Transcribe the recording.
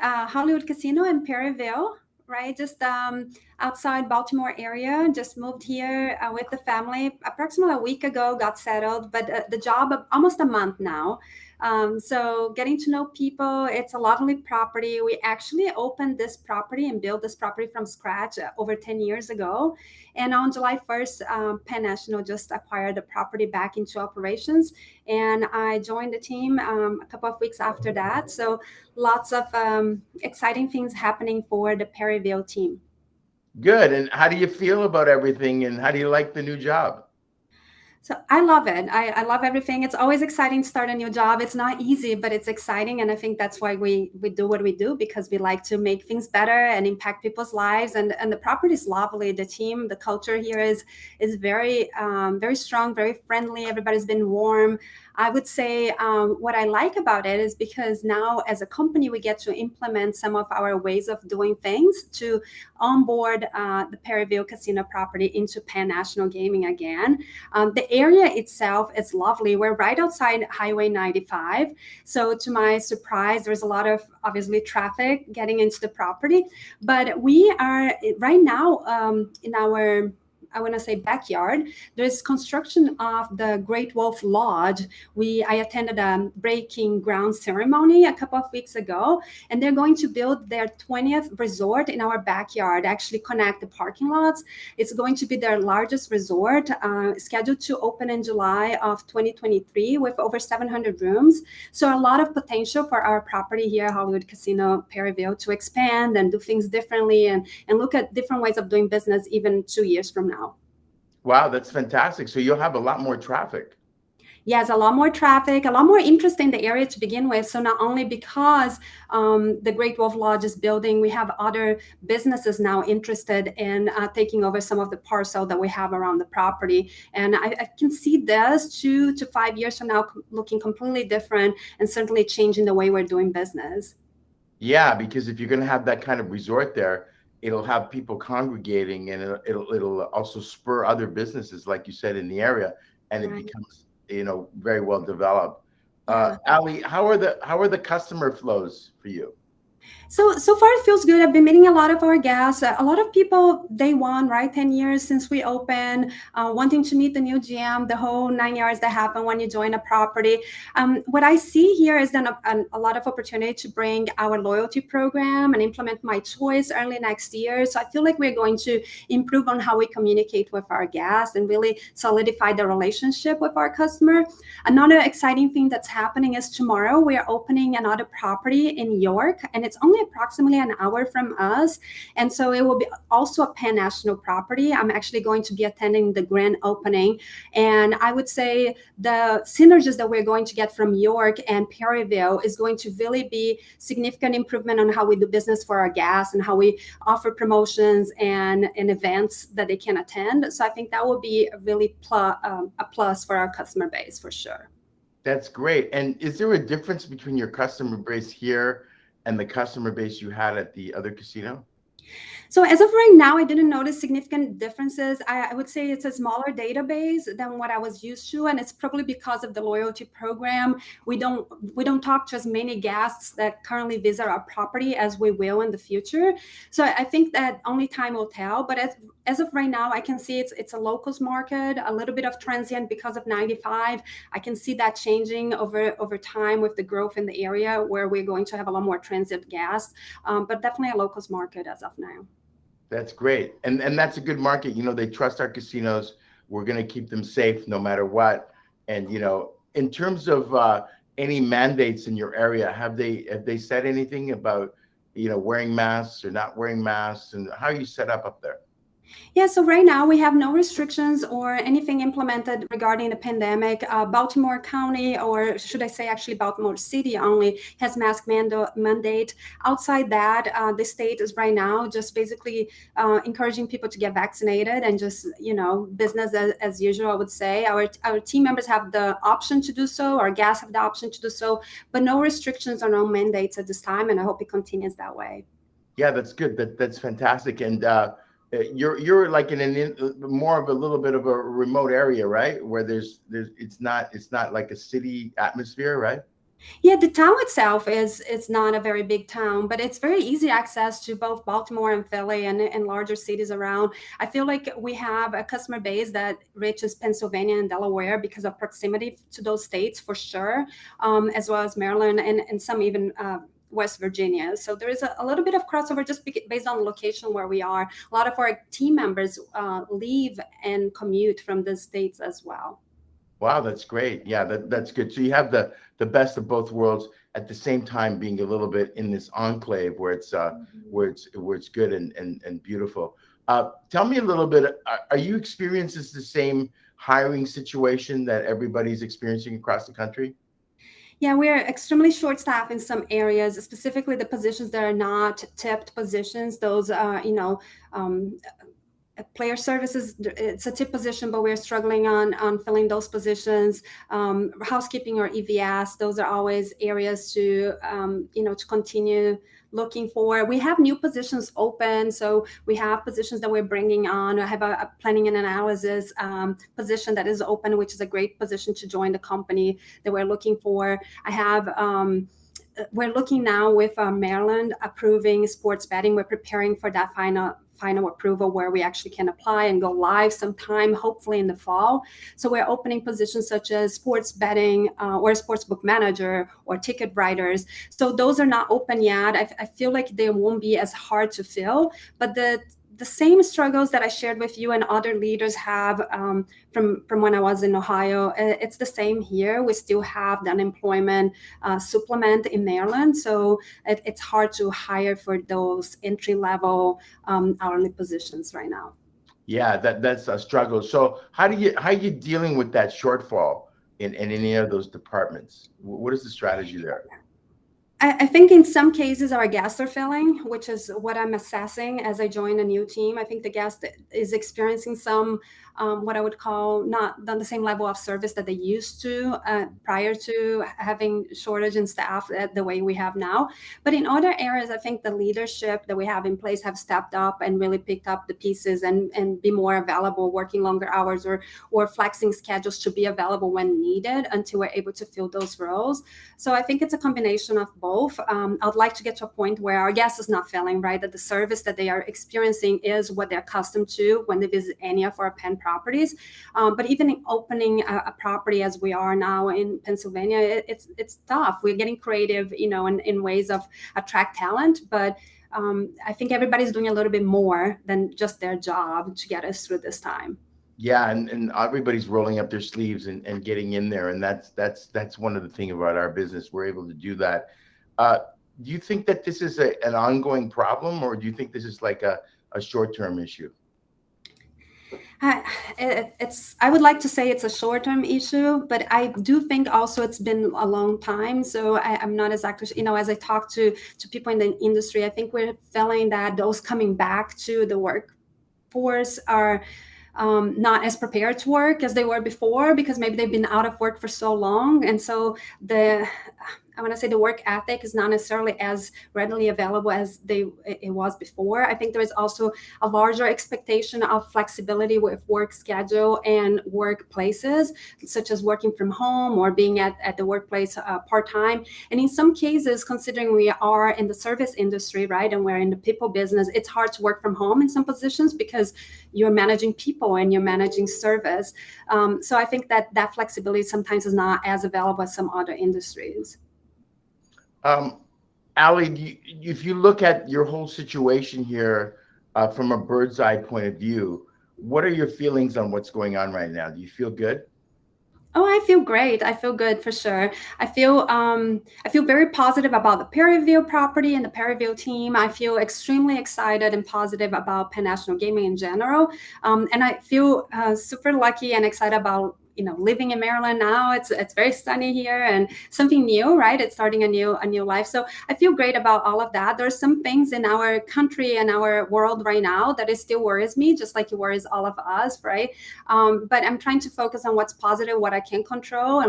Hollywood Casino in Perryville, right? Just outside Baltimore area. Just moved here with the family approximately a week ago. Got settled, but the job almost a month now. So getting to know people. It's a lovely property. We actually opened this property and built this property from scratch over 10 years ago. And on July 1st, Penn National just acquired the property back into operations, and I joined the team a couple of weeks after that. So lots of exciting things happening for the Perryville team. Good. And how do you feel about everything? And how do you like the new job? So I love it. I love everything. It's always exciting to start a new job. It's not easy, but it's exciting. And I think that's why we do what we do, because we like to make things better and impact people's lives. And the property is lovely. The team, the culture here is very, very strong, very friendly. Everybody's been warm. I would say what I like about it is because now as a company, we get to implement some of our ways of doing things to onboard the Perryville Casino property into Penn National Gaming again. The area itself is lovely. We're right outside Highway 95. So to my surprise, there's a lot of obviously traffic getting into the property. But we are right now in our, I want to say, backyard. There's construction of the Great Wolf Lodge. I attended a breaking ground ceremony a couple of weeks ago, and they're going to build their 20th resort in our backyard. Actually, connect the parking lots. It's going to be their largest resort, scheduled to open in July of 2023 with over 700 rooms. So a lot of potential for our property here, Hollywood Casino Perryville, to expand and do things differently and look at different ways of doing business even 2 years from now. Wow, that's fantastic. So you'll have a lot more traffic. Yes, a lot more traffic, a lot more interest in the area to begin with. So not only because the Great Wolf Lodge is building, we have other businesses now interested in taking over some of the parcel that we have around the property. And I can see this 2 to 5 years from now looking completely different and certainly changing the way we're doing business. Yeah, because if you're going to have that kind of resort there, it'll have people congregating, and it'll also spur other businesses, like you said, in the area, and it Right. becomes, very well developed. Yeah. Allie, how are the customer flows for you? So far it feels good. I've been meeting a lot of our guests. A lot of people day one, right? 10 years since we opened, wanting to meet the new GM, the whole 9 years that happen when you join a property. What I see here is then a lot of opportunity to bring our loyalty program and implement My Choice early next year. So I feel like we're going to improve on how we communicate with our guests and really solidify the relationship with our customer. Another exciting thing that's happening is tomorrow we are opening another property in York, and it's only approximately an hour from us. And so it will be also a Penn National property. I'm actually going to be attending the grand opening. And I would say the synergies that we're going to get from York and Perryville is going to really be significant improvement on how we do business for our guests and how we offer promotions and events that they can attend. So I think that will be a really a plus for our customer base for sure. That's great. And is there a difference between your customer base here and the customer base you had at the other casino? So as of right now, I didn't notice significant differences. I would say it's a smaller database than what I was used to, and it's probably because of the loyalty program. We don't we don't talk to as many guests that currently visit our property as we will in the future. So I think that only time will tell. But as of right now, I can see it's a locals market, a little bit of transient because of 95. I can see that changing over time with the growth in the area where we're going to have a lot more transient guests, but definitely a locals market as of now. That's great. And that's a good market. They trust our casinos. We're going to keep them safe no matter what. And in terms of any mandates in your area, have they said anything about wearing masks or not wearing masks, and how are you set up there? Yeah, so right now we have no restrictions or anything implemented regarding the pandemic. Baltimore County, or should I say actually Baltimore City only, has mask mandate. Outside that, the state is right now just basically encouraging people to get vaccinated and just, business as usual, I would say. Our team members have the option to do so, our guests have the option to do so, but no restrictions or no mandates at this time, and I hope it continues that way. Yeah, that's good. That's fantastic. And you're like more of a little bit of a remote area, right? Where there's it's not like a city atmosphere, right? Yeah, the town itself is it's not a very big town, but it's very easy access to both Baltimore and Philly and larger cities around. I feel like we have a customer base that reaches Pennsylvania and Delaware because of proximity to those states for sure, as well as Maryland and some even West Virginia. So there is a little bit of crossover just based on the location where we are. A lot of our team members leave and commute from the states as well. Wow, that's great. Yeah, that's good. So you have the best of both worlds at the same time being a little bit in this enclave where it's good and beautiful. Tell me a little bit. Are you experiencing the same hiring situation that everybody's experiencing across the country? Yeah, we're extremely short staffed in some areas, specifically the positions that are not tipped positions. Those, um, player services, it's a tip position, but we're struggling on filling those positions. Housekeeping or EVS, those are always areas to to continue looking for. We have new positions open, so we have positions that we're bringing on. I have a planning and analysis position that is open, which is a great position to join the company that we're looking for. I have we're looking now with Maryland approving sports betting. We're preparing for that final approval where we actually can apply and go live sometime, hopefully in the fall. So we're opening positions such as sports betting or sports book manager or ticket writers. So those are not open yet. I feel like they won't be as hard to fill, but the same struggles that I shared with you and other leaders have from when I was in Ohio, it's the same here. We still have the unemployment supplement in Maryland, so it's hard to hire for those entry level hourly positions right now. Yeah, that's a struggle. So how are you dealing with that shortfall in any of those departments? What is the strategy there? I think in some cases our guests are failing, which is what I'm assessing as I join a new team. I think the guest is experiencing some what I would call not the same level of service that they used to prior to having shortage in staff the way we have now. But in other areas, I think the leadership that we have in place have stepped up and really picked up the pieces and be more available, working longer hours or flexing schedules to be available when needed until we're able to fill those roles. So I think it's a combination of both. I'd like to get to a point where our guest is not failing, right? That the service that they are experiencing is what they're accustomed to when they visit any of our Penn properties. But even in opening a property as we are now in Pennsylvania, it's tough. We're getting creative, in ways of attract talent, but I think everybody's doing a little bit more than just their job to get us through this time. Yeah, and everybody's rolling up their sleeves and getting in there, and that's one of the things about our business. We're able to do that. Uh, do you think that this is an ongoing problem, or do you think this is like a short-term issue? I- it's I would like to say it's a short-term issue, but I do think also it's been a long time. So I'm not exactly, as I talk to people in the industry, I think we're feeling that those coming back to the workforce are not as prepared to work as they were before because maybe they've been out of work for so long, and so I want to say the work ethic is not necessarily as readily available as it was before. I think there is also a larger expectation of flexibility with work schedule and workplaces, such as working from home or being at the workplace part-time. And in some cases, considering we are in the service industry, right, and we're in the people business, it's hard to work from home in some positions because you're managing people and you're managing service. So I think that flexibility sometimes is not as available as some other industries. Um, Allie, if you look at your whole situation here from a bird's eye point of view, what are your feelings on what's going on right now? Do you feel good? Oh, I feel great. I feel good for sure. I feel very positive about the Perryville property and the Perryville team. I feel extremely excited and positive about Penn National Gaming in general. And I feel super lucky and excited about living in Maryland now. It's very sunny here and something new, right? It's starting a new life. So I feel great about all of that. There's some things in our country and our world right now that it still worries me, just like it worries all of us, right? But I'm trying to focus on what's positive, what I can control, and